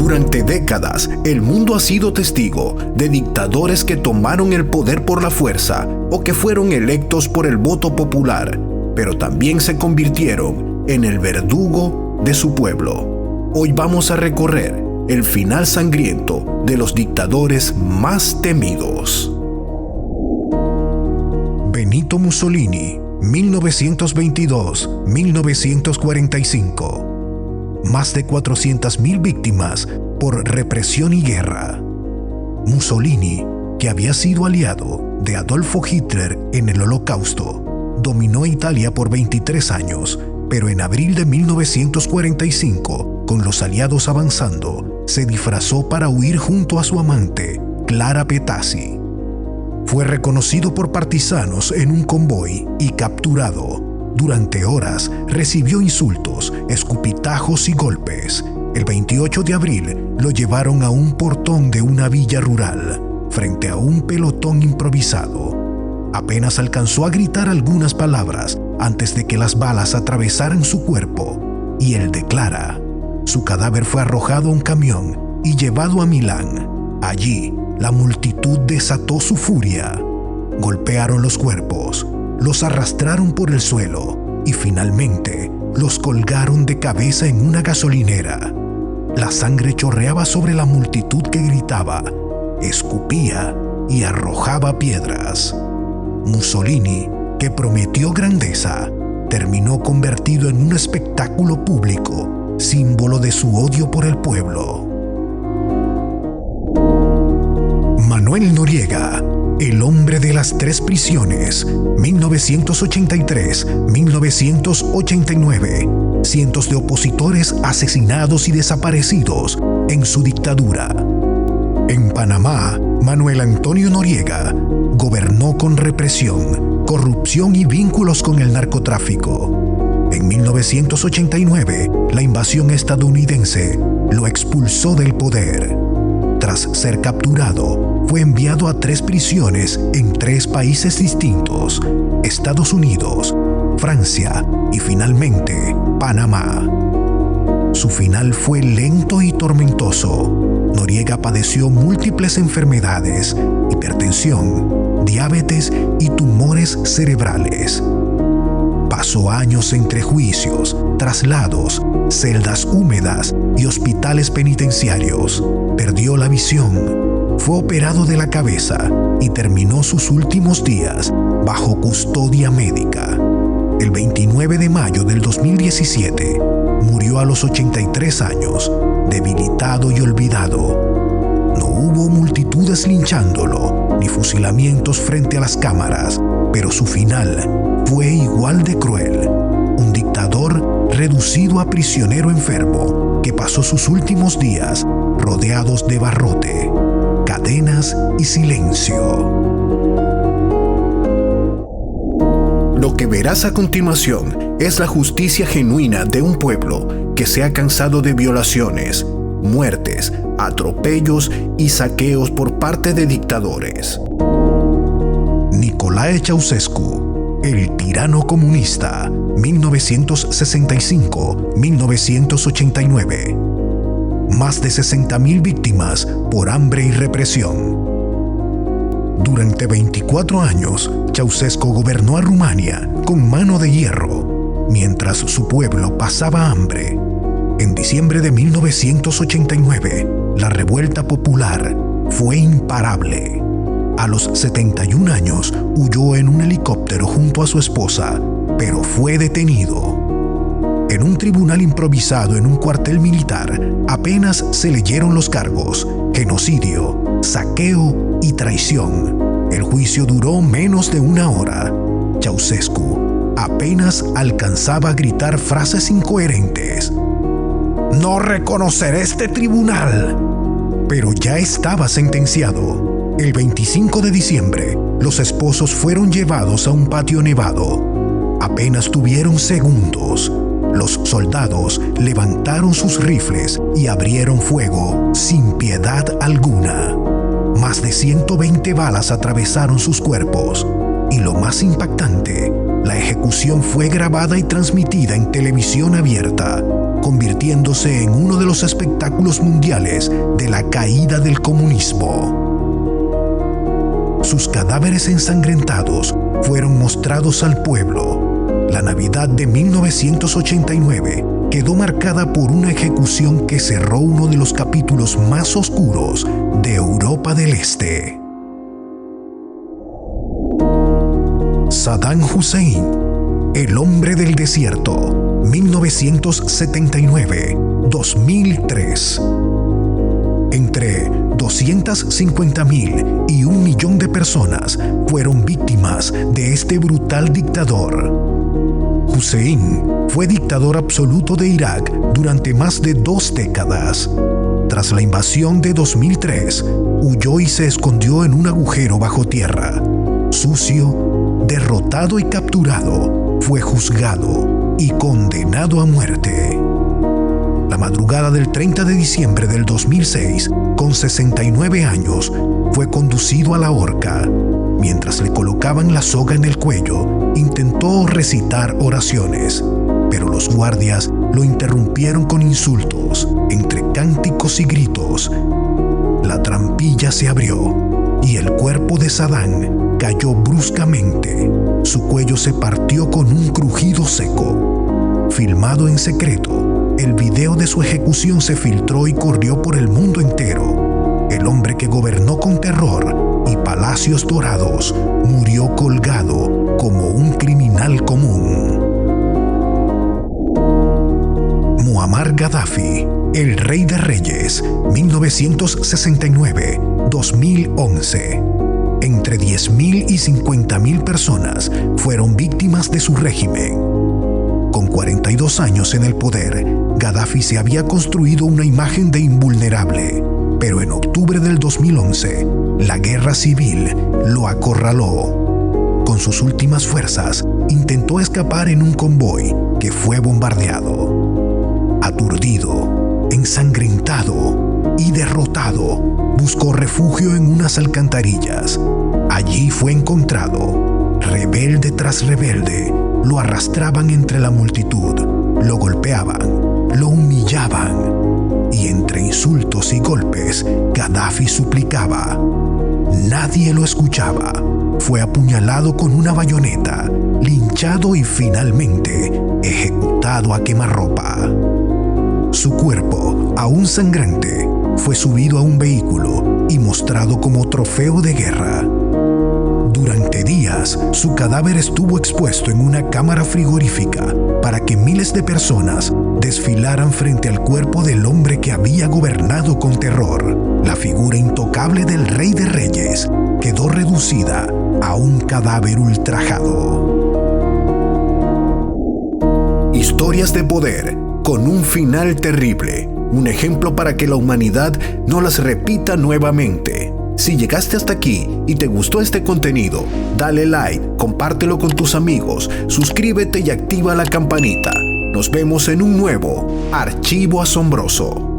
Durante décadas, el mundo ha sido testigo de dictadores que tomaron el poder por la fuerza o que fueron electos por el voto popular, pero también se convirtieron en el verdugo de su pueblo. Hoy vamos a recorrer el final sangriento de los dictadores más temidos. Benito Mussolini, 1922-1945. Más de 400.000 víctimas por represión y guerra. Mussolini, que había sido aliado de Adolfo Hitler en el Holocausto, dominó Italia por 23 años, pero en abril de 1945, con los aliados avanzando, se disfrazó para huir junto a su amante, Clara Petazzi. Fue reconocido por partisanos en un convoy y capturado. Durante horas recibió insultos, escupitajos y golpes. El 28 de abril lo llevaron a un portón de una villa rural, frente a un pelotón improvisado. Apenas alcanzó a gritar algunas palabras antes de que las balas atravesaran su cuerpo y el de Clara. Su cadáver fue arrojado a un camión y llevado a Milán. Allí, la multitud desató su furia. Golpearon los cuerpos, los arrastraron por el suelo y finalmente los colgaron de cabeza en una gasolinera. La sangre chorreaba sobre la multitud que gritaba, escupía y arrojaba piedras. Mussolini, que prometió grandeza, terminó convertido en un espectáculo público, símbolo de su odio por el pueblo. Manuel Noriega, el hombre de las 3 prisiones, 1983-1989. Cientos de opositores asesinados y desaparecidos en su dictadura. En Panamá, Manuel Antonio Noriega gobernó con represión, corrupción y vínculos con el narcotráfico. En 1989, la invasión estadounidense lo expulsó del poder. Tras ser capturado, fue enviado a 3 prisiones en 3 países distintos: Estados Unidos, Francia y finalmente Panamá. Su final fue lento y tormentoso. Noriega padeció múltiples enfermedades, hipertensión, diabetes y tumores cerebrales. Pasó años entre juicios, traslados, celdas húmedas y hospitales penitenciarios. Perdió la visión, fue operado de la cabeza y terminó sus últimos días bajo custodia médica. El 29 de mayo del 2017 murió a los 83 años, debilitado y olvidado. No hubo multitudes linchándolo ni fusilamientos frente a las cámaras, pero su final fue igual de cruel. Un dictador reducido a prisionero enfermo que pasó sus últimos días rodeados de barrote, cadenas y silencio. Lo que verás a continuación es la justicia genuina de un pueblo que se ha cansado de violaciones, muertes, atropellos y saqueos por parte de dictadores. Nicolae Ceausescu, el tirano comunista, 1965-1989. Más de 60.000 víctimas por hambre y represión. Durante 24 años, Ceausescu gobernó a Rumania con mano de hierro, mientras su pueblo pasaba hambre. En diciembre de 1989, la revuelta popular fue imparable. A los 71 años, huyó en un helicóptero junto a su esposa, pero fue detenido. En un tribunal improvisado en un cuartel militar, apenas se leyeron los cargos: genocidio, saqueo y traición. El juicio duró menos de 1 hora. Ceausescu apenas alcanzaba a gritar frases incoherentes. «¡No reconoceré este tribunal!». Pero ya estaba sentenciado. El 25 de diciembre, los esposos fueron llevados a un patio nevado. Apenas tuvieron segundos. Los soldados levantaron sus rifles y abrieron fuego sin piedad alguna. Más de 120 balas atravesaron sus cuerpos. Y lo más impactante, la ejecución fue grabada y transmitida en televisión abierta. convirtiéndose en uno de los espectáculos mundiales de la caída del comunismo. Sus cadáveres ensangrentados fueron mostrados al pueblo. La Navidad de 1989 quedó marcada por una ejecución que cerró uno de los capítulos más oscuros de Europa del Este. Saddam Hussein, el hombre del desierto, 1979-2003. Entre 250,000 y 1,000,000 de personas fueron víctimas de este brutal dictador. Hussein fue dictador absoluto de Irak durante más de 2 décadas. Tras la invasión de 2003, huyó y se escondió en un agujero bajo tierra. Sucio, derrotado y capturado, fue juzgado y condenado a muerte. La madrugada del 30 de diciembre del 2006, con 69 años, fue conducido a la horca. Mientras le colocaban la soga en el cuello, intentó recitar oraciones, pero los guardias lo interrumpieron con insultos, entre cánticos y gritos. La trampilla se abrió y el cuerpo de Saddam cayó bruscamente. Su cuello se partió con un crujido seco. Filmado en secreto, el video de su ejecución se filtró y corrió por el mundo entero. El hombre que gobernó con terror y palacios dorados murió colgado como un criminal común. Muammar Gaddafi, el rey de reyes, 1969-2011. Entre 10,000 y 50,000 personas fueron víctimas de su régimen. Con 42 años en el poder, Gaddafi se había construido una imagen de invulnerable, pero en octubre del 2011, la guerra civil lo acorraló. Con sus últimas fuerzas, intentó escapar en un convoy que fue bombardeado. Aturdido, ensangrentado y derrotado, buscó refugio en unas alcantarillas. Allí fue encontrado. Rebelde tras rebelde, lo arrastraban entre la multitud, lo golpeaban, lo humillaban. Y entre insultos y golpes, Gaddafi suplicaba. Nadie lo escuchaba. Fue apuñalado con una bayoneta, linchado y finalmente ejecutado a quemarropa. Su cuerpo, aún sangrante, fue subido a un vehículo y mostrado como trofeo de guerra. Durante días, su cadáver estuvo expuesto en una cámara frigorífica para que miles de personas desfilaran frente al cuerpo del hombre que había gobernado con terror. La figura intocable del Rey de Reyes quedó reducida a un cadáver ultrajado. Historias de poder con un final terrible. Un ejemplo para que la humanidad no las repita nuevamente. Si llegaste hasta aquí y te gustó este contenido, dale like, compártelo con tus amigos, suscríbete y activa la campanita. Nos vemos en un nuevo Archivo Asombroso.